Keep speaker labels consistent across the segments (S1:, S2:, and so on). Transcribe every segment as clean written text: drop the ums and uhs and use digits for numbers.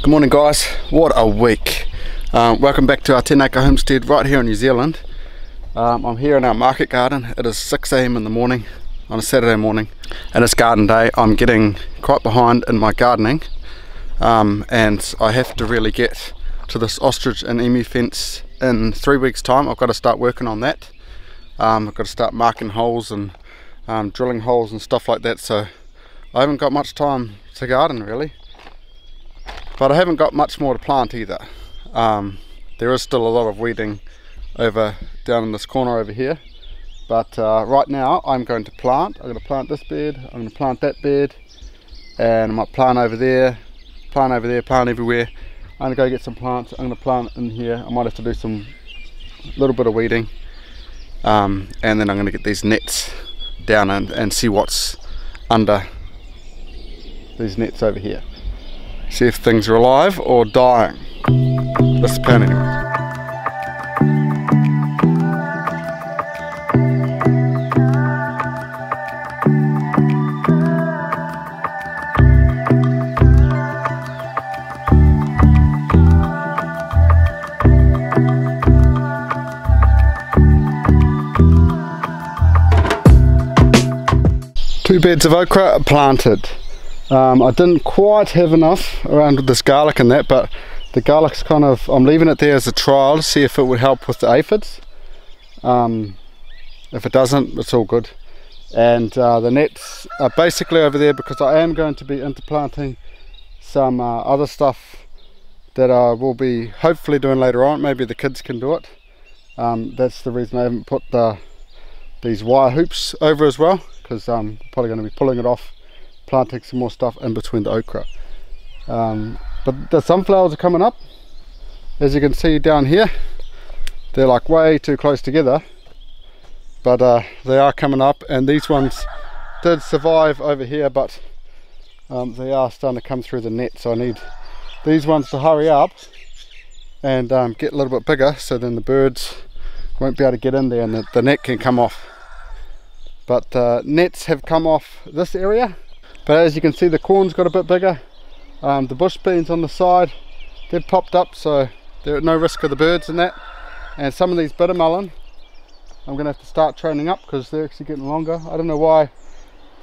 S1: Good morning guys, what a week. Welcome back to our 10-acre homestead right here in New Zealand. I'm here in our market garden. It is 6 AM in the morning on a Saturday morning and it's garden day. I'm getting quite behind in my gardening and I have to really get to this ostrich and emu fence in 3 weeks time. I've got to start working on that. I've got to start marking holes and drilling holes and stuff like that, so I haven't got much time to garden really. But I haven't got much more to plant either. There is still a lot of weeding down in this corner over here. But right now I'm going to plant. I'm going to plant this bed, I'm going to plant that bed, and I might plant over there, plant everywhere. I'm going to go get some plants. I'm going to plant in here. I might have to do some little bit of weeding. And then I'm going to get these nets down and see what's under these nets over here. See if things are alive or dying. That's the plan anyway. Two beds of okra planted. I didn't quite have enough around with this garlic and that, but the garlic's kind of, I'm leaving it there as a trial to see if it would help with the aphids. If it doesn't, it's all good. And the nets are basically over there because I am going to be interplanting some other stuff that I will be hopefully doing later on. Maybe the kids can do it. That's the reason I haven't put these wire hoops over as well, because I'm probably going to be pulling it off, planting some more stuff in between the okra. But the sunflowers are coming up, as you can see down here. They're like way too close together, but they are coming up, and these ones did survive over here, but they are starting to come through the net, so I need these ones to hurry up and get a little bit bigger, so then the birds won't be able to get in there and the net can come off. But nets have come off this area. But as you can see, the corn's got a bit bigger. The bush beans on the side, they've popped up, so they're at no risk of the birds and that. And some of these bitter melon, I'm going to have to start training up because they're actually getting longer. I don't know why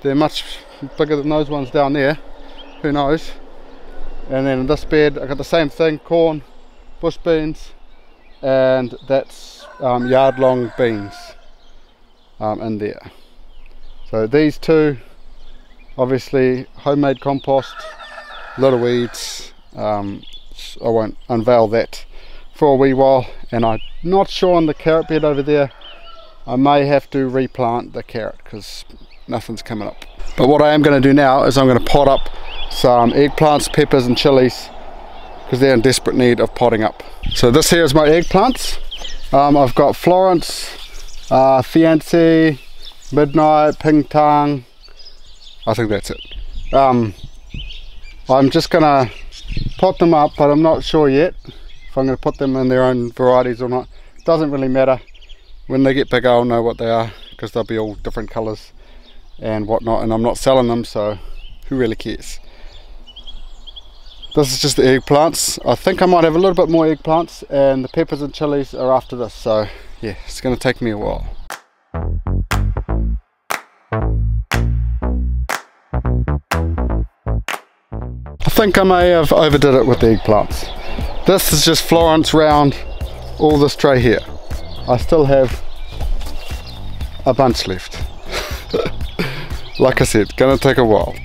S1: they're much bigger than those ones down there. Who knows? And then in this bed, I got the same thing: corn, bush beans, and that's yard-long beans in there. So these two, obviously homemade compost, little weeds. I won't unveil that for a wee while, and I'm not sure on the carrot bed over there. I may have to replant the carrot because nothing's coming up. But what I am going to do now is I'm going to pot up some eggplants, peppers and chilies because they're in desperate need of potting up. So this here is my eggplants. I've got Florence, Fiancé, Midnight, Ping Tang. I think that's it. I'm just gonna pot them up, but I'm not sure yet if I'm gonna put them in their own varieties or not. Doesn't really matter. When they get bigger I'll know what they are, because they'll be all different colors and whatnot, and I'm not selling them, so who really cares. This is just the eggplants. I think I might have a little bit more eggplants, and the peppers and chilies are after this, so yeah, it's gonna take me a while. I think I may have overdid it with the eggplants. This is just Florence round all this tray here. I still have a bunch left. Like I said, gonna take a while.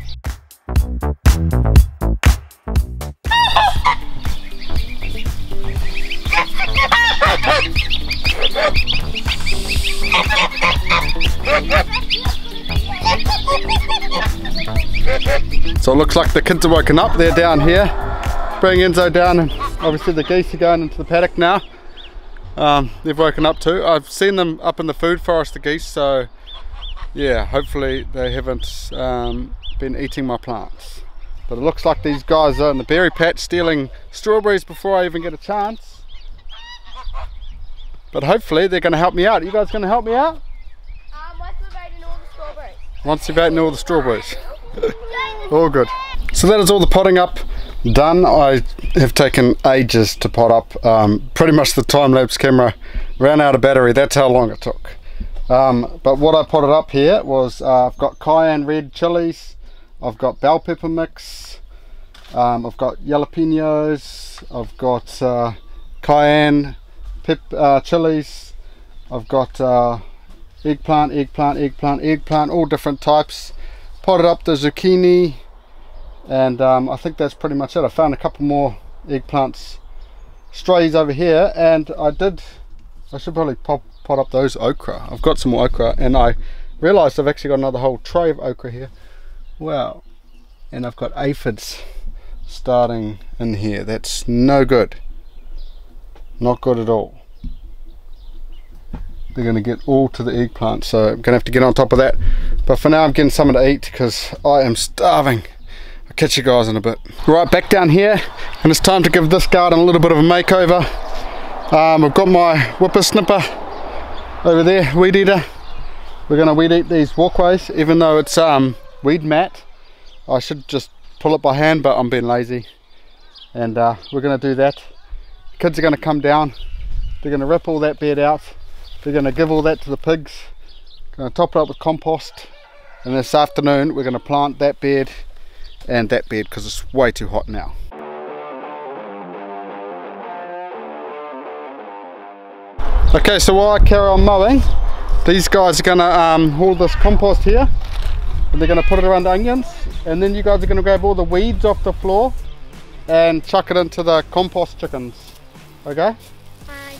S1: So it looks like the kids are woken up. They're down here. Bring Enzo down, and obviously the geese are going into the paddock now. They've woken up too. I've seen them up in the food forest, the geese, so yeah, hopefully they haven't been eating my plants. But it looks like these guys are in the berry patch stealing strawberries before I even get a chance. But hopefully they're going to help me out. Are you guys going to help me out?
S2: Once we've eaten all the strawberries.
S1: Once you've eaten all the strawberries. All good. So that is all the potting up done. I have taken ages to pot up. Pretty much the time-lapse camera ran out of battery. That's how long it took. But what I potted up here was I've got cayenne red chilies, I've got bell pepper mix, I've got jalapenos, I've got cayenne chilies, I've got eggplant, all different types. Potted up the zucchini, and I think that's pretty much it. I found a couple more eggplants strays over here, and I should probably pot up those okra. I've got some more okra, and I realized I've actually got another whole tray of okra here. Wow. And I've got aphids starting in here. That's no good. Not good at all. They're going to get all to the eggplant, so I'm going to have to get on top of that. But for now I'm getting something to eat because I am starving. I'll catch you guys in a bit. Right, back down here, and it's time to give this garden a little bit of a makeover. I've got my whippersnipper over there, weed eater. We're going to weed eat these walkways, even though it's weed mat. I should just pull it by hand, but I'm being lazy. And we're going to do that. The kids are going to come down. They're going to rip all that bed out. They're going to give all that to the pigs. Going to top it up with compost. And this afternoon we're going to plant that bed and that bed because it's way too hot now. Okay, so while I carry on mowing, these guys are going to haul this compost here, and they're going to put it around the onions, and then you guys are going to grab all the weeds off the floor and chuck it into the compost chickens. Okay?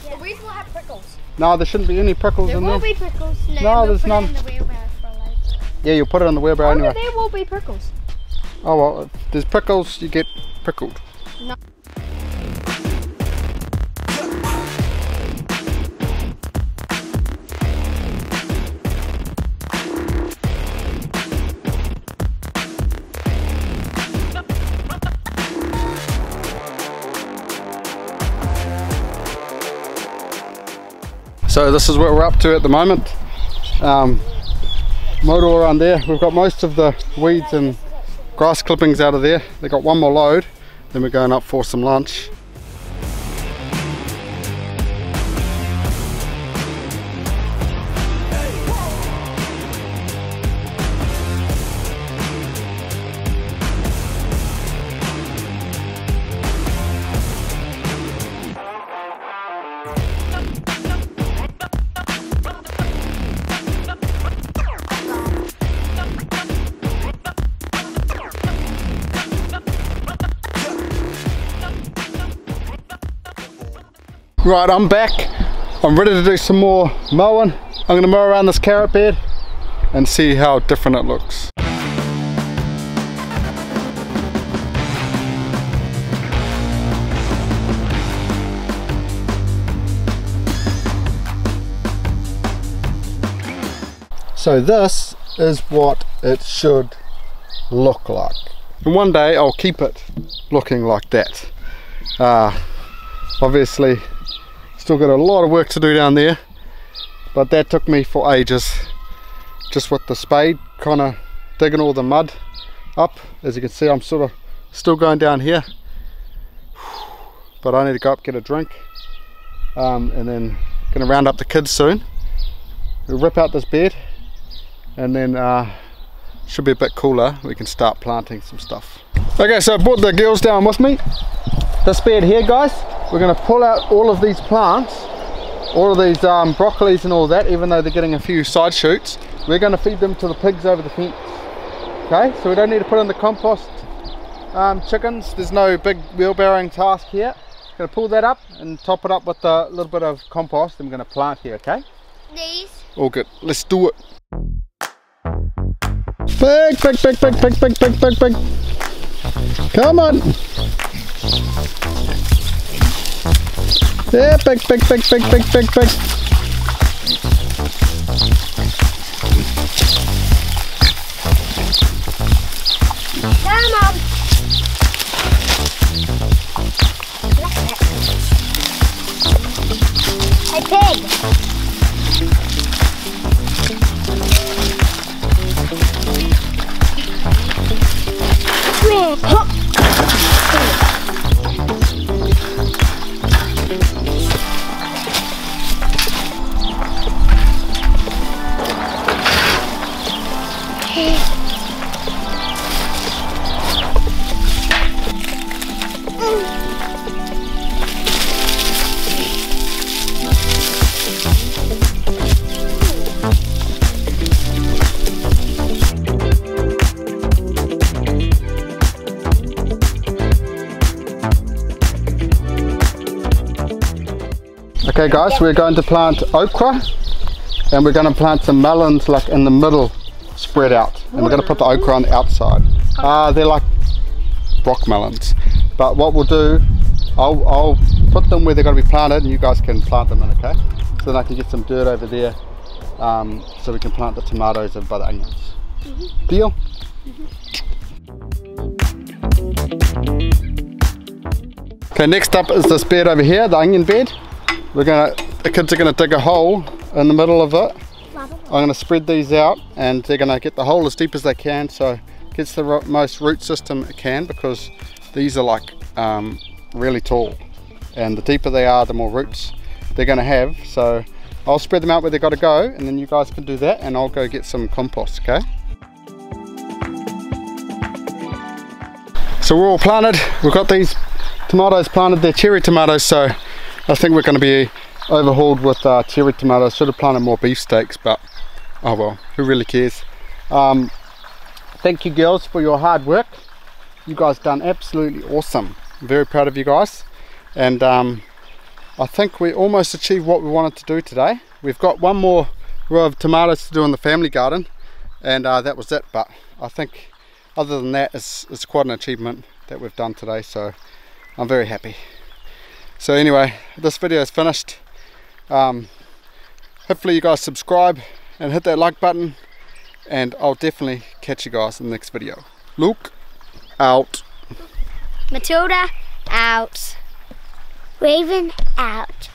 S2: The weeds will have prickles.
S1: No, there shouldn't be any prickles in there.
S2: There will be prickles.
S1: No, there's none.
S2: In the wheelbarrow for a load.
S1: Yeah, you'll put it on the wheelbarrow anyway.
S2: There will be prickles.
S1: Oh well, if there's prickles, you get prickled.
S2: No.
S1: So this is what we're up to at the moment. Mowed all around there. We've got most of the weeds and grass clippings out of there. They got one more load, then we're going up for some lunch. Right, I'm back. I'm ready to do some more mowing. I'm going to mow around this carrot bed and see how different it looks. So this is what it should look like. And one day I'll keep it looking like that. Obviously still got a lot of work to do down there, but that took me for ages, just with the spade kind of digging all the mud up. As you can see, I'm sort of still going down here, but I need to go up, get a drink, and then gonna round up the kids soon. We'll rip out this bed, and then should be a bit cooler, we can start planting some stuff. Okay, so I brought the girls down with me. This bed here, guys, we're going to pull out all of these plants, all of these broccolis and all that, even though they're getting a few side shoots. We're going to feed them to the pigs over the fence. Okay, so we don't need to put in the compost chickens. There's no big wheelbarrowing task here. Going to pull that up and top it up with a little bit of compost, and we're going to plant here, okay?
S2: These.
S1: All good, let's do it. Big, big, big, big, big, big, big, big, big. Come on. Yeah, big, big, big, big, big, big, big.
S2: Come on. Hey, pig.
S1: Okay guys, we're going to plant okra and we're going to plant some melons like in the middle, spread out, and we're going to put the okra on the outside. They're like rock melons, but what we'll do, I'll put them where they're going to be planted and you guys can plant them in, okay? So then I can get some dirt over there so we can plant the tomatoes over by the onions. Deal? Okay, next up is this bed over here, the onion bed. The kids are going to dig a hole in the middle of it. I'm going to spread these out and they're going to get the hole as deep as they can so it gets the most root system it can, because these are like really tall, and the deeper they are the more roots they're going to have. So I'll spread them out where they've got to go and then you guys can do that and I'll go get some compost, okay? So we're all planted, we've got these tomatoes planted, they're cherry tomatoes, so I think we're going to be overhauled with cherry tomatoes. Should have planted more beefsteaks, but oh well, who really cares. Thank you girls for your hard work. You guys done absolutely awesome. I'm very proud of you guys, and I think we almost achieved what we wanted to do today. We've got one more row of tomatoes to do in the family garden, and that was it. But I think other than that, it's quite an achievement that we've done today, so I'm very happy. So anyway, this video is finished. Hopefully you guys subscribe and hit that like button, and I'll definitely catch you guys in the next video. Luke out.
S2: Matilda out. Raven out.